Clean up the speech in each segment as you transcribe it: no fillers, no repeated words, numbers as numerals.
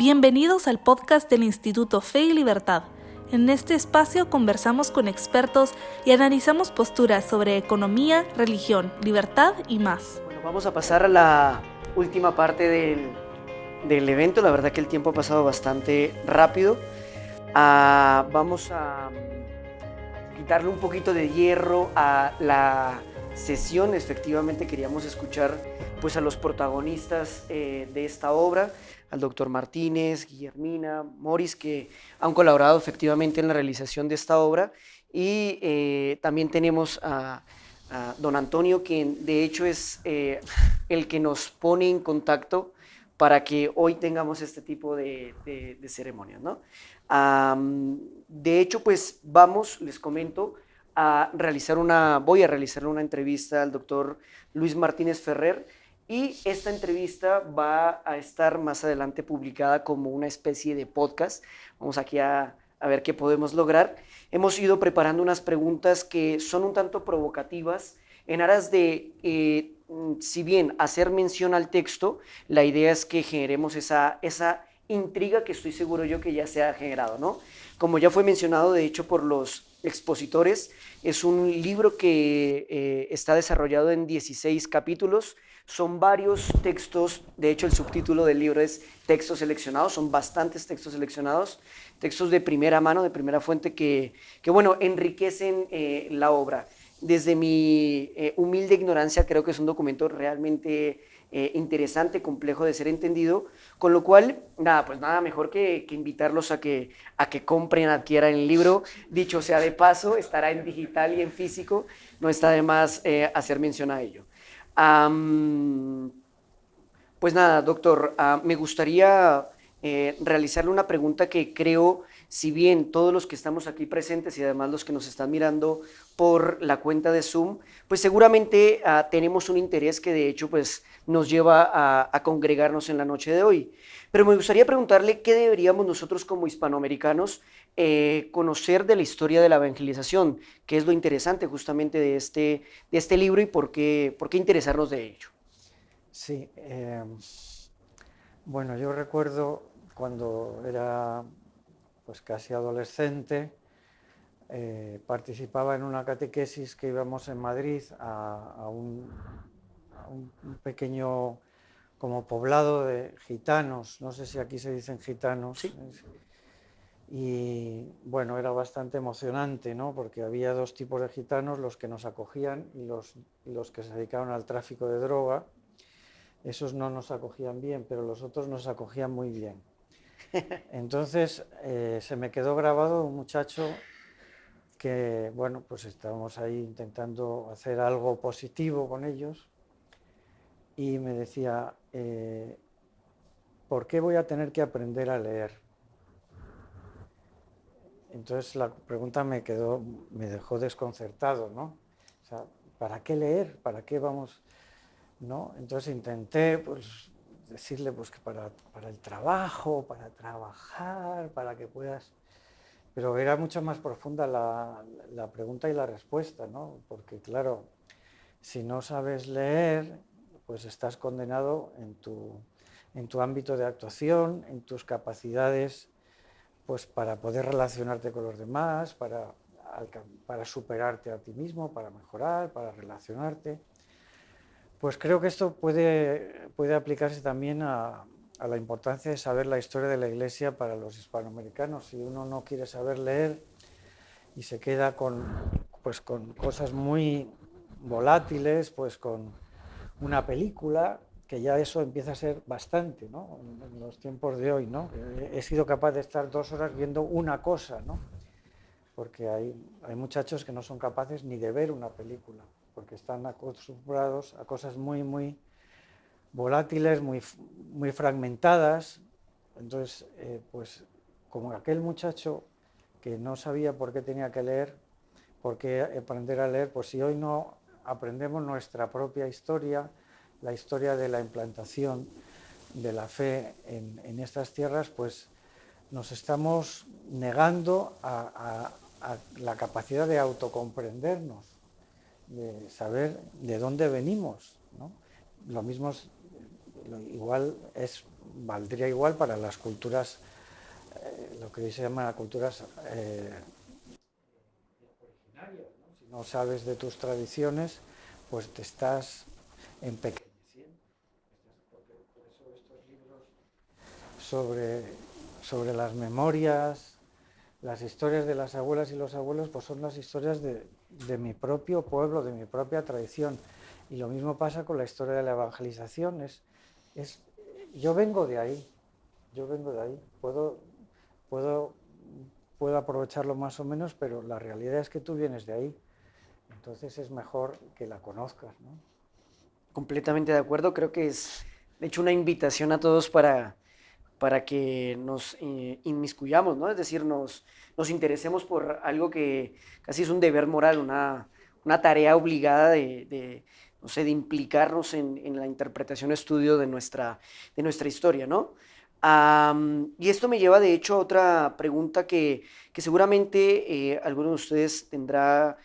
Bienvenidos al podcast del Instituto Fe y Libertad. En este espacio conversamos con expertos y analizamos posturas sobre economía, religión, libertad y más. Bueno, vamos a pasar a la última parte del evento. La verdad que el tiempo ha pasado bastante rápido. Vamos a quitarle un poquito de hierro a la sesión. Efectivamente queríamos escuchar pues, a los protagonistas de esta obra, al doctor Martínez, Guillermina, Moris, que han colaborado efectivamente en la realización de esta obra. Y también tenemos a don Antonio, quien de hecho es el que nos pone en contacto para que hoy tengamos este tipo de ceremonias, ¿no? De hecho, pues les comento, voy a realizar una entrevista al doctor Luis Martínez Ferrer, y esta entrevista va a estar más adelante publicada como una especie de podcast. Vamos aquí a ver qué podemos lograr. Hemos ido preparando unas preguntas que son un tanto provocativas en aras de, si bien hacer mención al texto, la idea es que generemos esa intriga que estoy seguro yo que ya se ha generado, ¿no? Como ya fue mencionado, de hecho, por los expositores, es un libro que está desarrollado en 16 capítulos. Son varios textos, de hecho el subtítulo del libro es textos seleccionados, son bastantes textos seleccionados, textos de primera mano, de primera fuente que bueno, enriquecen la obra. Desde mi humilde ignorancia creo que es un documento realmente interesante, complejo de ser entendido, con lo cual, nada mejor que invitarlos a que compren, adquieran el libro. Dicho sea de paso, estará en digital y en físico, no está de más hacer mención a ello. Pues nada, doctor, me gustaría realizarle una pregunta que creo, si bien todos los que estamos aquí presentes y además los que nos están mirando por la cuenta de Zoom, pues seguramente tenemos un interés que de hecho pues nos lleva a congregarnos en la noche de hoy. Pero me gustaría preguntarle qué deberíamos nosotros como hispanoamericanos conocer de la historia de la evangelización, qué es lo interesante justamente de este libro y por qué interesarnos de ello. Sí, bueno, yo recuerdo cuando era pues casi adolescente, participaba en una catequesis que íbamos en Madrid a un pequeño como poblado de gitanos, no sé si aquí se dicen gitanos. Sí. Y bueno, era bastante emocionante, ¿no? Porque había dos tipos de gitanos, los que nos acogían y los que se dedicaban al tráfico de droga. Esos no nos acogían bien, pero los otros nos acogían muy bien. Entonces se me quedó grabado un muchacho que, bueno, pues estábamos ahí intentando hacer algo positivo con ellos y me decía, ¿por qué voy a tener que aprender a leer? Entonces la pregunta me dejó desconcertado, ¿no? O sea, ¿para qué leer? ¿Para qué vamos? ¿No? Entonces intenté pues, decirle pues, que para el trabajo, para trabajar, para que puedas... Pero era mucho más profunda la pregunta y la respuesta, ¿no? Porque claro, si no sabes leer, pues estás condenado en tu ámbito de actuación, en tus capacidades pues, para poder relacionarte con los demás, para superarte a ti mismo, para mejorar, para relacionarte. Pues creo que esto puede aplicarse también a la importancia de saber la historia de la Iglesia para los hispanoamericanos. Si uno no quiere saber leer y se queda con cosas muy volátiles, pues con una película, que ya eso empieza a ser bastante, ¿no? En los tiempos de hoy, ¿no? He sido capaz de estar 2 horas viendo una cosa, ¿no? Porque hay muchachos que no son capaces ni de ver una película, porque están acostumbrados a cosas muy, muy volátiles, muy, muy fragmentadas. Entonces, pues como aquel muchacho que no sabía por qué tenía que leer, por qué aprender a leer, pues si hoy no aprendemos nuestra propia historia, la historia de la implantación de la fe en estas tierras, pues nos estamos negando a la capacidad de autocomprendernos, de saber de dónde venimos, ¿no? Lo mismo igual es valdría igual para las culturas, lo que hoy se llama culturas originarias, ¿no? Si no sabes de tus tradiciones, pues te estás empequeñeciendo. Por eso estos libros sobre las memorias, las historias de las abuelas y los abuelos, pues son las historias de mi propio pueblo, de mi propia tradición. Y lo mismo pasa con la historia de la evangelización. Yo vengo de ahí, puedo aprovecharlo más o menos, pero la realidad es que tú vienes de ahí. Entonces es mejor que la conozcas, ¿no? Completamente de acuerdo, creo que es de hecho una invitación a todos para que nos inmiscuyamos, ¿no? Es decir, nos interesemos por algo que casi es un deber moral, una tarea obligada no sé, de implicarnos en la interpretación o estudio de nuestra historia, ¿no? Y esto me lleva, de hecho, a otra pregunta que seguramente alguno de ustedes tendrá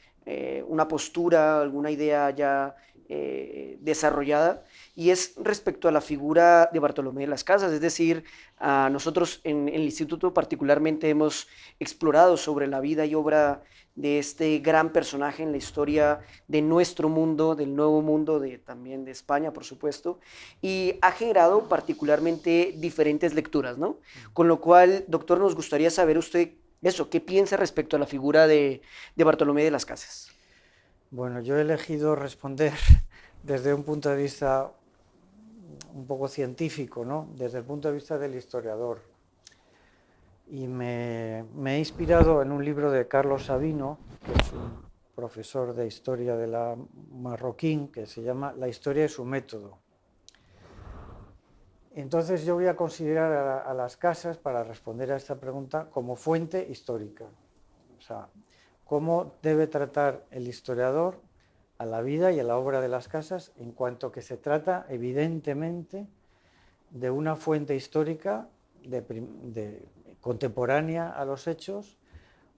una postura, alguna idea ya desarrollada, y es respecto a la figura de Bartolomé de las Casas. Es decir, nosotros en el instituto particularmente hemos explorado sobre la vida y obra de este gran personaje en la historia de nuestro mundo, del nuevo mundo, también de España, por supuesto, y ha generado particularmente diferentes lecturas, ¿no? Con lo cual, doctor, nos gustaría saber usted eso, ¿qué piensa respecto a la figura de Bartolomé de las Casas? Bueno, yo he elegido responder desde un punto de vista un poco científico, ¿no? Desde el punto de vista del historiador. Y me he inspirado en un libro de Carlos Sabino, que es un profesor de historia de la marroquín, que se llama La historia y su método. Entonces yo voy a considerar a las casas, para responder a esta pregunta, como fuente histórica. O sea, cómo debe tratar el historiador a la vida y a la obra de las casas, en cuanto que se trata, evidentemente, de una fuente histórica contemporánea a los hechos,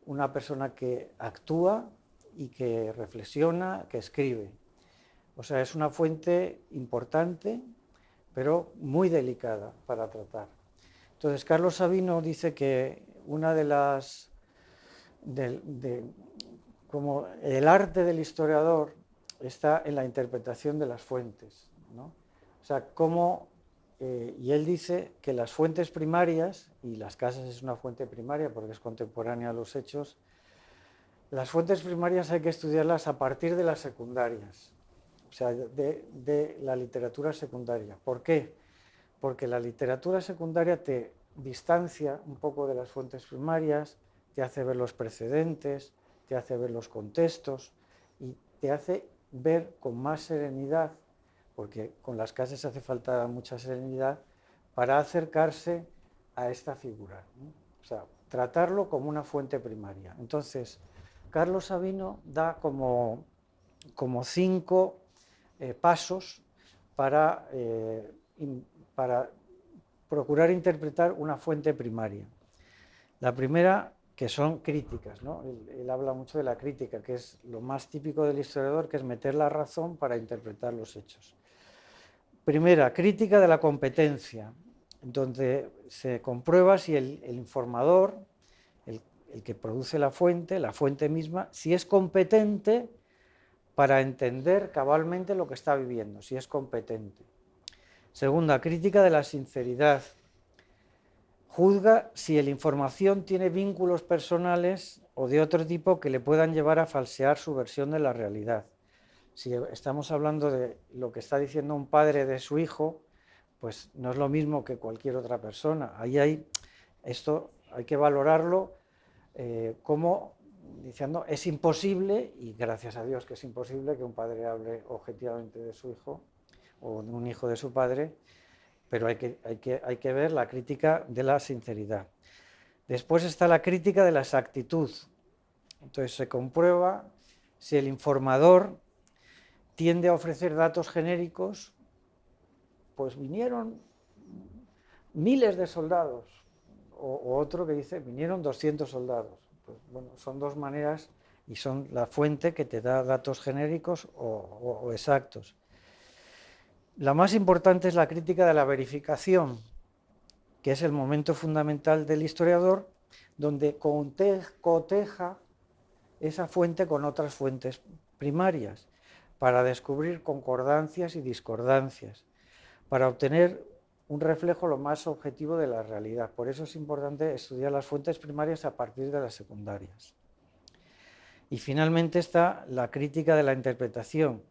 una persona que actúa y que reflexiona, que escribe. O sea, es una fuente importante, pero muy delicada para tratar. Entonces, Carlos Sabino dice que una de las... como el arte del historiador está en la interpretación de las fuentes, ¿no? O sea, y él dice que las fuentes primarias, y las casas es una fuente primaria porque es contemporánea a los hechos, las fuentes primarias hay que estudiarlas a partir de las secundarias, o sea, de la literatura secundaria. ¿Por qué? Porque la literatura secundaria te distancia un poco de las fuentes primarias, te hace ver los precedentes, te hace ver los contextos y te hace ver con más serenidad, porque con las casas hace falta mucha serenidad, para acercarse a esta figura, ¿no? O sea, tratarlo como una fuente primaria. Entonces, Carlos Sabino da como 5 pasos para procurar interpretar una fuente primaria. La primera, que son críticas, ¿no? Él habla mucho de la crítica, que es lo más típico del historiador, que es meter la razón para interpretar los hechos. Primera, crítica de la competencia, donde se comprueba si el informador, el que produce la fuente misma, si es competente para entender cabalmente lo que está viviendo, si es competente. Segunda, crítica de la sinceridad. Juzga si la información tiene vínculos personales o de otro tipo que le puedan llevar a falsear su versión de la realidad. Si estamos hablando de lo que está diciendo un padre de su hijo, pues no es lo mismo que cualquier otra persona. Esto hay que valorarlo como diciendo, es imposible, y gracias a Dios que es imposible, que un padre hable objetivamente de su hijo o de un hijo de su padre, pero hay que ver la crítica de la sinceridad. Después está la crítica de la exactitud. Entonces se comprueba si el informador tiende a ofrecer datos genéricos, pues vinieron miles de soldados, o otro que dice, vinieron 200 soldados. Pues, bueno, son dos maneras y son la fuente que te da datos genéricos o exactos. La más importante es la crítica de la verificación, que es el momento fundamental del historiador, donde coteja esa fuente con otras fuentes primarias, para descubrir concordancias y discordancias, para obtener un reflejo lo más objetivo de la realidad. Por eso es importante estudiar las fuentes primarias a partir de las secundarias. Y finalmente está la crítica de la interpretación,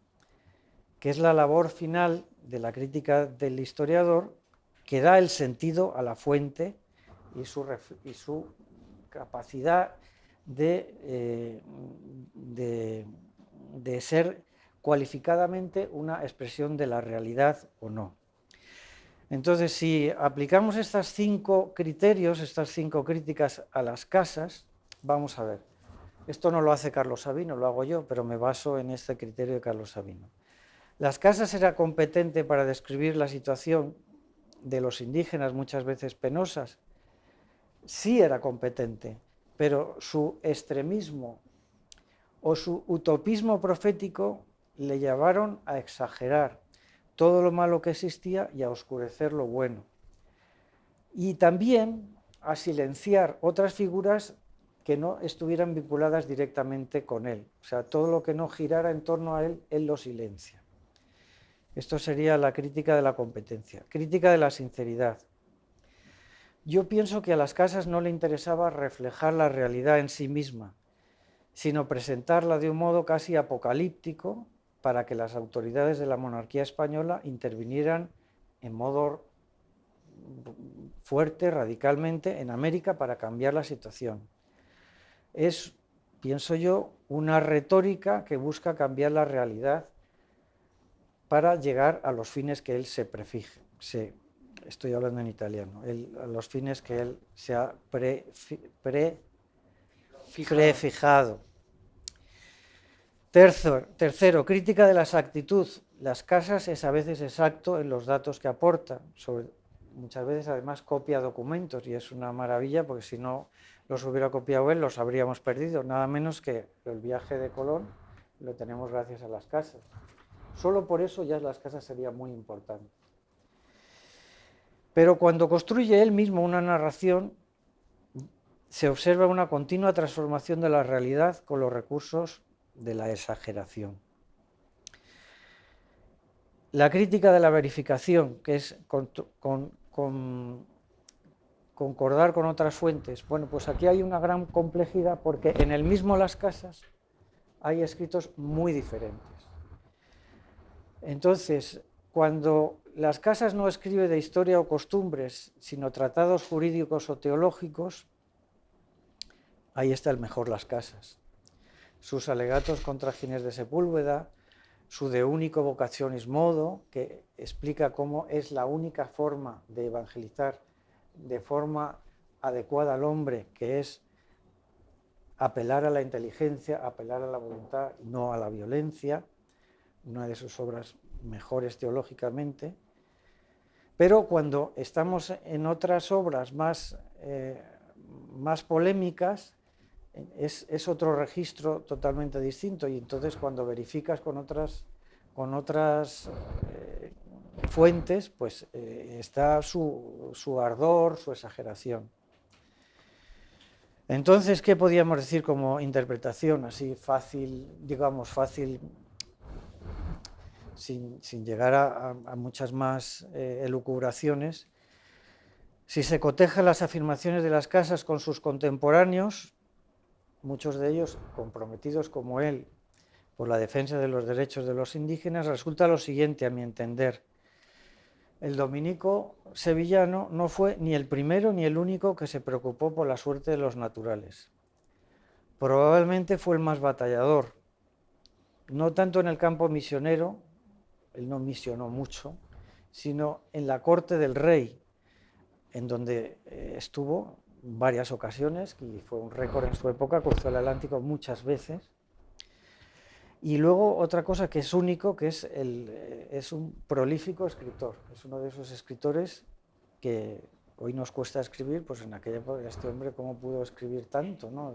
que es la labor final de la crítica del historiador, que da el sentido a la fuente y su capacidad de ser cualificadamente una expresión de la realidad o no. Entonces, si aplicamos estos 5 criterios, estas 5 críticas a las casas, vamos a ver. Esto no lo hace Carlos Sabino, lo hago yo, pero me baso en este criterio de Carlos Sabino. ¿Las casas era competente para describir la situación de los indígenas, muchas veces penosas? Sí era competente, pero su extremismo o su utopismo profético le llevaron a exagerar todo lo malo que existía y a oscurecer lo bueno. Y también a silenciar otras figuras que no estuvieran vinculadas directamente con él. O sea, todo lo que no girara en torno a él, él lo silencia. Esto sería la crítica de la competencia. Crítica de la sinceridad. Yo pienso que a las casas no le interesaba reflejar la realidad en sí misma, sino presentarla de un modo casi apocalíptico para que las autoridades de la monarquía española intervinieran en modo fuerte, radicalmente, en América para cambiar la situación. Es, pienso yo, una retórica que busca cambiar la realidad para llegar a los fines que él se prefije. Estoy hablando en italiano. A los fines que él se ha prefijado. Tercero, crítica de la exactitud. Las casas es a veces exacto en los datos que aporta. Muchas veces además copia documentos y es una maravilla porque si no los hubiera copiado él los habríamos perdido. Nada menos que el viaje de Colón lo tenemos gracias a las casas. Solo por eso ya las casas serían muy importantes. Pero cuando construye él mismo una narración, se observa una continua transformación de la realidad con los recursos de la exageración. La crítica de la verificación, que es concordar con otras fuentes. Bueno, pues aquí hay una gran complejidad porque en el mismo Las Casas hay escritos muy diferentes. Entonces, cuando Las Casas no escribe de historia o costumbres, sino tratados jurídicos o teológicos, ahí está el mejor Las Casas. Sus alegatos contra Ginés de Sepúlveda, su De Unico Vocationis Modo, que explica cómo es la única forma de evangelizar de forma adecuada al hombre, que es apelar a la inteligencia, apelar a la voluntad, no a la violencia, una de sus obras mejores teológicamente. Pero cuando estamos en otras obras más polémicas, es otro registro totalmente distinto, y entonces cuando verificas con otras fuentes, pues está su ardor, su exageración. Entonces, ¿qué podíamos decir como interpretación así fácil, digamos fácil, sin llegar a muchas más elucubraciones? Si se cotejan las afirmaciones de Las Casas con sus contemporáneos, muchos de ellos comprometidos como él por la defensa de los derechos de los indígenas, resulta lo siguiente, a mi entender. El dominico sevillano no fue ni el primero ni el único que se preocupó por la suerte de los naturales. Probablemente fue el más batallador, no tanto en el campo misionero, él no misionó mucho, sino en la corte del rey, en donde estuvo varias ocasiones, y fue un récord en su época, cruzó el Atlántico muchas veces. Y luego otra cosa que es único, que es un prolífico escritor, es uno de esos escritores que hoy nos cuesta escribir, pues en aquella época este hombre cómo pudo escribir tanto, ¿no?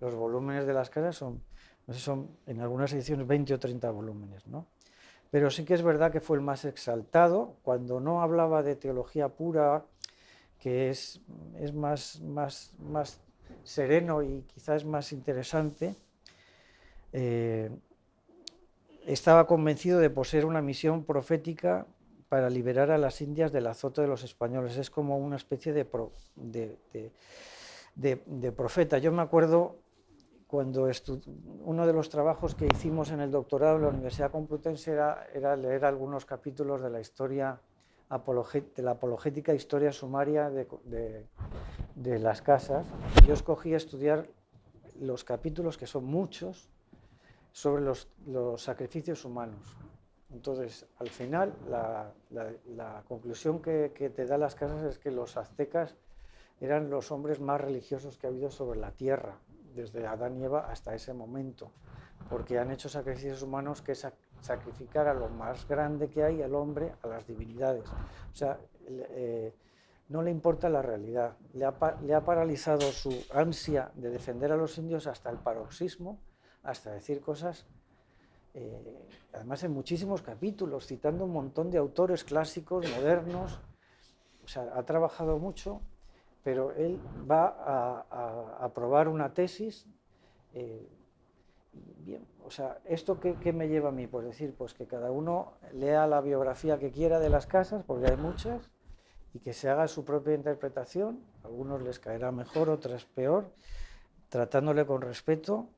Los volúmenes de Las Casas son, no sé, son en algunas ediciones 20 o 30 volúmenes, ¿no? Pero sí que es verdad que fue el más exaltado, cuando no hablaba de teología pura, que es más sereno y quizás más interesante, estaba convencido de poseer una misión profética para liberar a las Indias del azote de los españoles. Es como una especie de profeta. Yo me acuerdo cuando uno de los trabajos que hicimos en el doctorado en la Universidad Complutense era leer algunos capítulos de la historia de la apologética historia sumaria de las casas. Yo escogí estudiar los capítulos, que son muchos, sobre los sacrificios humanos. Entonces, al final, la conclusión que te da las casas es que los aztecas eran los hombres más religiosos que ha habido sobre la tierra, desde Adán y Eva hasta ese momento, porque han hecho sacrificios humanos que es sacrificar a lo más grande que hay, al hombre, a las divinidades. O sea, no le importa la realidad, le ha paralizado su ansia de defender a los indios hasta el paroxismo, hasta decir cosas, además en muchísimos capítulos, citando un montón de autores clásicos, modernos. O sea, ha trabajado mucho, pero él va a aprobar una tesis. Bien, o sea, ¿esto qué me lleva a mí? Pues decir, pues que cada uno lea la biografía que quiera de las casas, porque hay muchas, y que se haga su propia interpretación. A algunos les caerá mejor, otras peor, tratándole con respeto,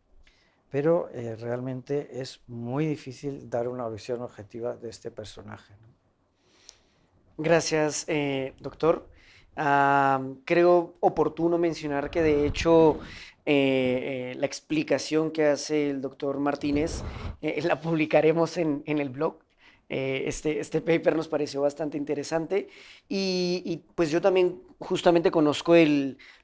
pero realmente es muy difícil dar una visión objetiva de este personaje, ¿no? Gracias, doctor. Creo oportuno mencionar que de hecho la explicación que hace el doctor Martínez la publicaremos en el blog. Este paper nos pareció bastante interesante y pues yo también justamente conozco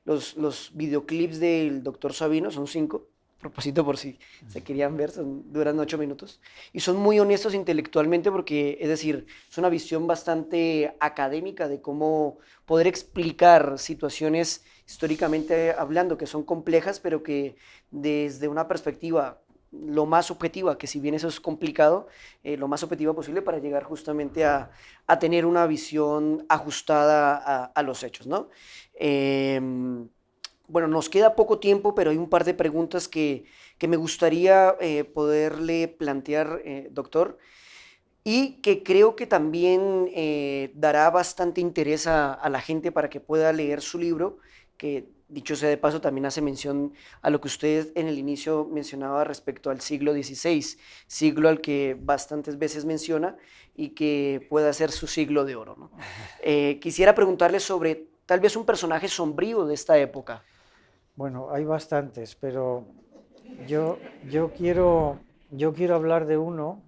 los videoclips del doctor Sabino, son 5, a propósito por si se querían ver, duran 8 minutos y son muy honestos intelectualmente porque, es decir, es una visión bastante académica de cómo poder explicar situaciones históricamente hablando que son complejas, pero que desde una perspectiva lo más objetiva, que si bien eso es complicado, lo más objetiva posible para llegar justamente a tener una visión ajustada a los hechos, ¿no? Bueno, nos queda poco tiempo, pero hay un par de preguntas que me gustaría poderle plantear, doctor, y que creo que también dará bastante interés a la gente para que pueda leer su libro, que dicho sea de paso también hace mención a lo que usted en el inicio mencionaba respecto al siglo XVI, siglo al que bastantes veces menciona y que pueda ser su siglo de oro, ¿no? Quisiera preguntarle sobre tal vez un personaje sombrío de esta época. Bueno, hay bastantes, pero yo, yo quiero, yo quiero hablar de uno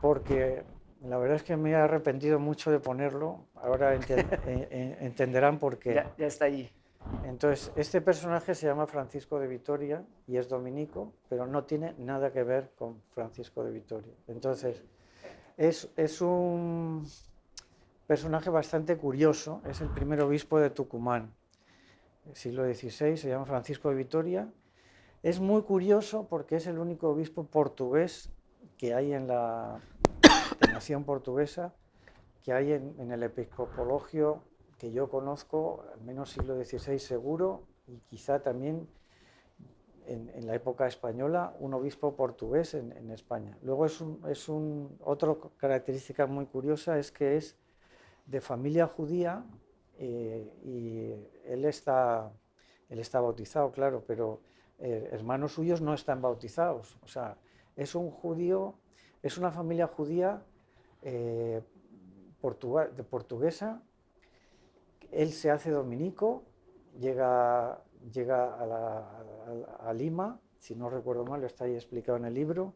porque la verdad es que me he arrepentido mucho de ponerlo. Ahora entenderán por qué. Ya está allí. Entonces, este personaje se llama Francisco de Vitoria y es dominico, pero no tiene nada que ver con Francisco de Vitoria. Entonces, es un personaje bastante curioso, es el primer obispo de Tucumán, siglo XVI, se llama Francisco de Vitoria. Es muy curioso porque es el único obispo portugués que hay en la nación portuguesa, que hay en el episcopologio que yo conozco, al menos siglo XVI seguro, y quizá también en la época española, un obispo portugués en España. Luego otra característica muy curiosa es que es de familia judía y él está bautizado, claro, pero hermanos suyos no están bautizados. O sea, es un judío, es una familia judía portuguesa. Él se hace dominico, llega a Lima, si no recuerdo mal, está ahí explicado en el libro,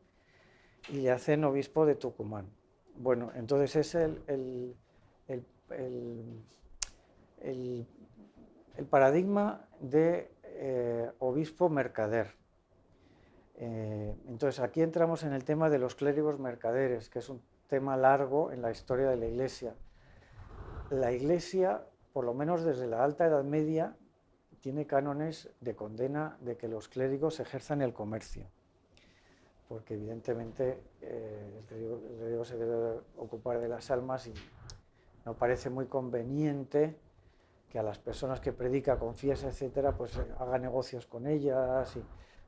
y le hacen obispo de Tucumán. Bueno, entonces es el paradigma de obispo mercader. Entonces aquí entramos en el tema de los clérigos mercaderes, que es un tema largo en la historia de la Iglesia. La Iglesia, por lo menos desde la Alta Edad Media, tiene cánones de condena de que los clérigos ejerzan el comercio, porque evidentemente el clérigo se debe ocupar de las almas y no parece muy conveniente que a las personas que predica, confiesa, etcétera, pues haga negocios con ellas.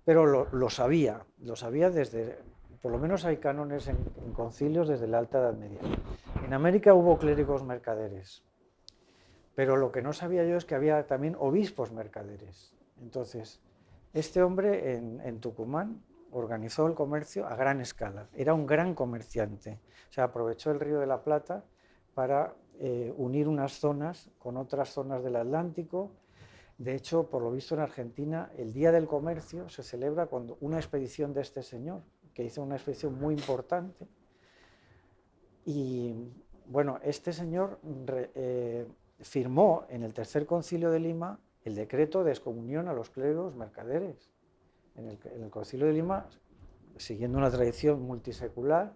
Pero lo sabía desde, por lo menos hay cánones en concilios desde la Alta Edad Media. En América hubo clérigos mercaderes, pero lo que no sabía yo es que había también obispos mercaderes. Entonces, este hombre en Tucumán organizó el comercio a gran escala, era un gran comerciante, o sea, aprovechó el Río de la Plata para unir unas zonas con otras zonas del Atlántico. De hecho, por lo visto en Argentina, el Día del Comercio se celebra cuando una expedición de este señor, que hizo una expedición muy importante. Y bueno, este señor firmó en el Tercer Concilio de Lima el decreto de excomunión a los clérigos mercaderes. En el Concilio de Lima, siguiendo una tradición multisecular,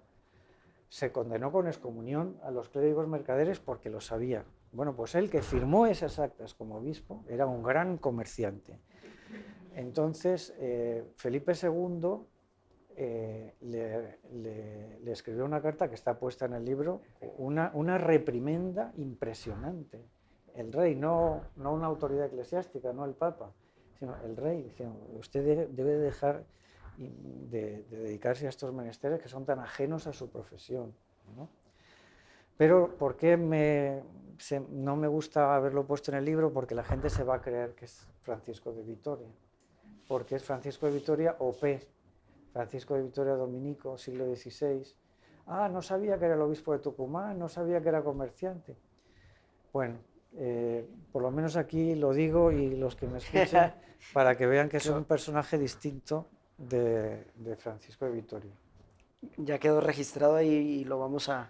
se condenó con excomunión a los clérigos mercaderes porque lo sabía. Bueno, pues él, que firmó esas actas como obispo, era un gran comerciante. Entonces, Felipe II le escribió una carta que está puesta en el libro, una reprimenda impresionante. El rey, no una autoridad eclesiástica, no el Papa, sino el rey, diciendo, usted debe dejar de dedicarse a estos menesteres que son tan ajenos a su profesión, ¿no? Pero ¿por qué no me gusta haberlo puesto en el libro? Porque la gente se va a creer que es Francisco de Vitoria, porque es Francisco de Vitoria OP, Francisco de Vitoria dominico, siglo XVI. Ah, no sabía que era el obispo de Tucumán, no sabía que era comerciante. Bueno, por lo menos aquí lo digo y los que me escuchan para que vean que es un personaje distinto de Francisco de Vitoria. Ya quedó registrado ahí y lo vamos a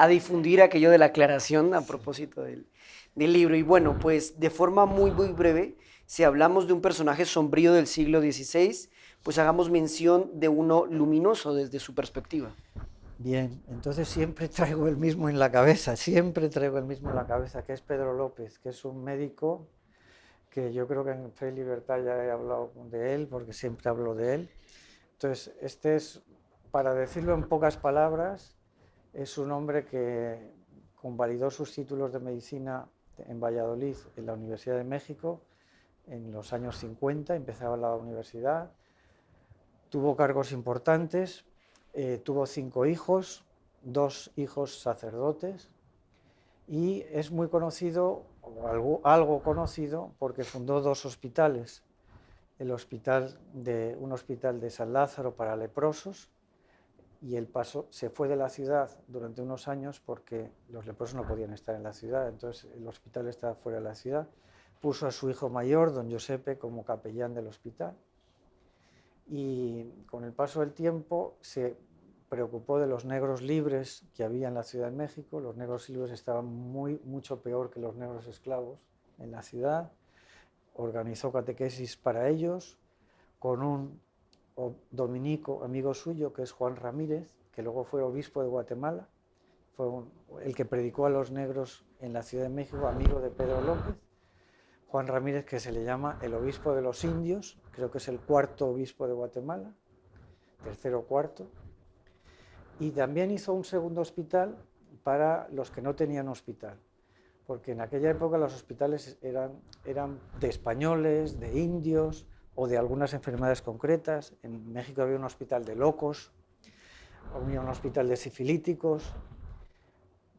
difundir, aquello de la aclaración a propósito del libro. Y bueno, pues de forma muy breve, si hablamos de un personaje sombrío del siglo XVI, pues hagamos mención de uno luminoso desde su perspectiva. Bien, entonces siempre traigo el mismo en la cabeza, que es Pedro López, que es un médico que yo creo que en Fe y Libertad ya he hablado de él, porque siempre hablo de él. Entonces, este es, para decirlo en pocas palabras, es un hombre que convalidó sus títulos de medicina en Valladolid, en la Universidad de México, en los años 50, empezaba la universidad, tuvo cargos importantes, tuvo 5 hijos, 2 hijos sacerdotes, y es muy conocido, o algo conocido, porque fundó 2 hospitales, un hospital de San Lázaro para leprosos, y se fue de la ciudad durante unos años porque los leprosos no podían estar en la ciudad, entonces el hospital estaba fuera de la ciudad. Puso a su hijo mayor, don Giuseppe, como capellán del hospital, y con el paso del tiempo se preocupó de los negros libres que había en la Ciudad de México. Los negros libres estaban mucho peor que los negros esclavos en la ciudad. Organizó catequesis para ellos con un dominico amigo suyo, que es Juan Ramírez, que luego fue obispo de Guatemala, fue el que predicó a los negros en la Ciudad de México, amigo de Pedro López. Juan Ramírez, que se le llama el obispo de los indios, creo que es el 4º obispo de Guatemala, 3º o 4º, y también hizo un segundo hospital para los que no tenían hospital, porque en aquella época los hospitales eran de españoles, de indios o de algunas enfermedades concretas. En México había un hospital de locos, había un hospital de sifilíticos.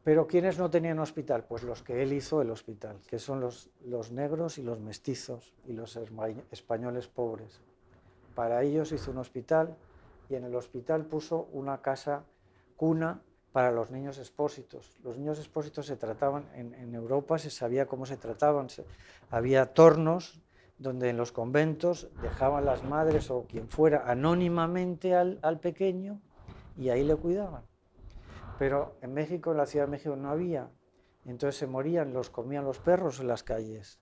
Pero ¿quiénes no tenían hospital? Pues los que él hizo el hospital, que son los negros y los mestizos y los españoles pobres. Para ellos hizo un hospital, y en el hospital puso una casa cuna para los niños expósitos. Los niños expósitos se trataban, en Europa se sabía cómo se trataban, había tornos donde en los conventos dejaban las madres o quien fuera anónimamente al pequeño y ahí le cuidaban. Pero en México, en la Ciudad de México, no había. Entonces se morían, los comían los perros en las calles,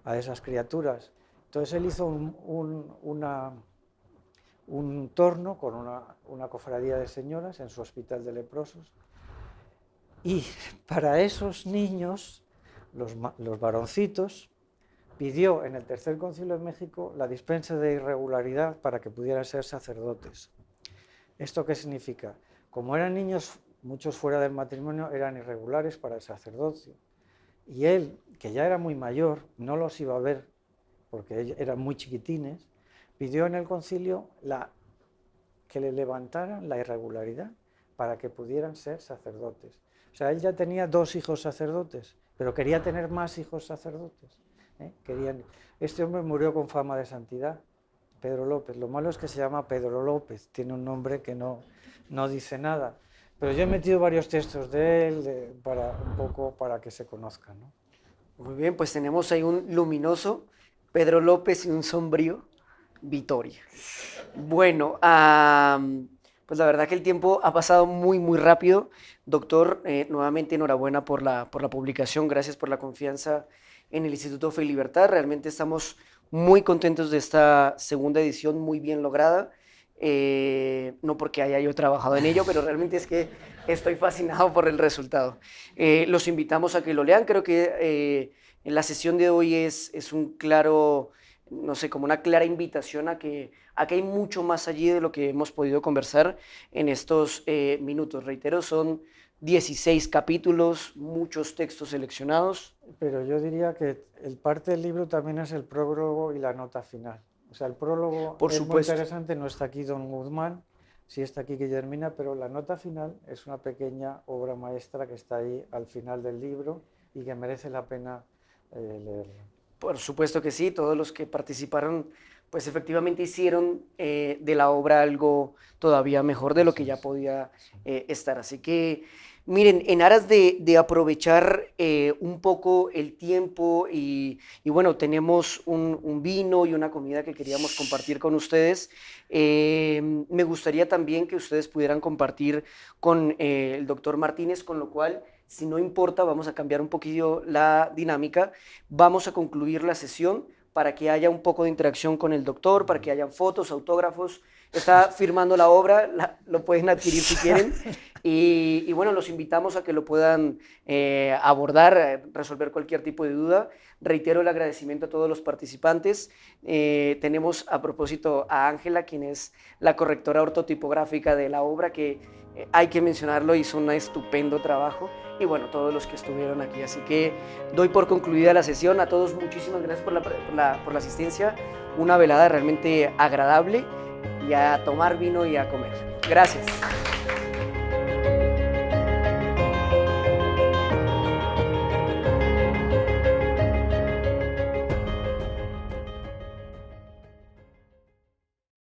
a esas criaturas. Entonces él hizo un torno con una cofradía de señoras en su hospital de leprosos. Y para esos niños, los varoncitos, pidió en el Tercer Concilio de México la dispensa de irregularidad para que pudieran ser sacerdotes. ¿Esto qué significa? Como eran niños, muchos fuera del matrimonio eran irregulares para el sacerdocio. Y él, que ya era muy mayor, no los iba a ver porque eran muy chiquitines, pidió en el concilio que le levantaran la irregularidad para que pudieran ser sacerdotes. O sea, él ya tenía 2 hijos sacerdotes, pero quería tener más hijos sacerdotes. Este hombre murió con fama de santidad, Pedro López. Lo malo es que se llama Pedro López, tiene un nombre que no dice nada. Pero yo he metido varios textos de él un poco para que se conozcan, ¿no? Muy bien, pues tenemos ahí un luminoso Pedro López y un sombrío Vitoria. Bueno, pues la verdad que el tiempo ha pasado muy, muy rápido. Doctor, nuevamente enhorabuena por la publicación, gracias por la confianza en el Instituto Fe y Libertad. Realmente estamos muy contentos de esta segunda edición, muy bien lograda. No porque haya yo trabajado en ello, pero realmente es que estoy fascinado por el resultado. Los invitamos a que lo lean. Creo que en la sesión de hoy es un claro, no sé, como una clara invitación a que hay mucho más allí de lo que hemos podido conversar en estos minutos. Reitero, son 16 capítulos, muchos textos seleccionados. Pero yo diría que el parte del libro también es el prólogo y la nota final. O sea, el prólogo Por es supuesto. muy interesante, no está aquí Don Guzmán, sí está aquí Guillermina, pero la nota final es una pequeña obra maestra que está ahí al final del libro y que merece la pena leerla. Por supuesto que sí, todos los que participaron pues efectivamente hicieron de la obra algo todavía mejor de lo que ya podía estar. Así que miren, en aras de aprovechar un poco el tiempo y bueno, tenemos un vino y una comida que queríamos compartir con ustedes, me gustaría también que ustedes pudieran compartir con el doctor Martínez, con lo cual, si no importa, vamos a cambiar un poquillo la dinámica, vamos a concluir la sesión para que haya un poco de interacción con el doctor, para que hayan fotos, autógrafos. Está firmando la obra, lo pueden adquirir si quieren. Y bueno, los invitamos a que lo puedan abordar, resolver cualquier tipo de duda. Reitero el agradecimiento a todos los participantes. Tenemos a propósito a Ángela, quien es la correctora ortotipográfica de la obra, que hay que mencionarlo, hizo un estupendo trabajo. Y bueno, todos los que estuvieron aquí. Así que doy por concluida la sesión. A todos muchísimas gracias por la asistencia. Una velada realmente agradable, y a tomar vino y a comer. Gracias.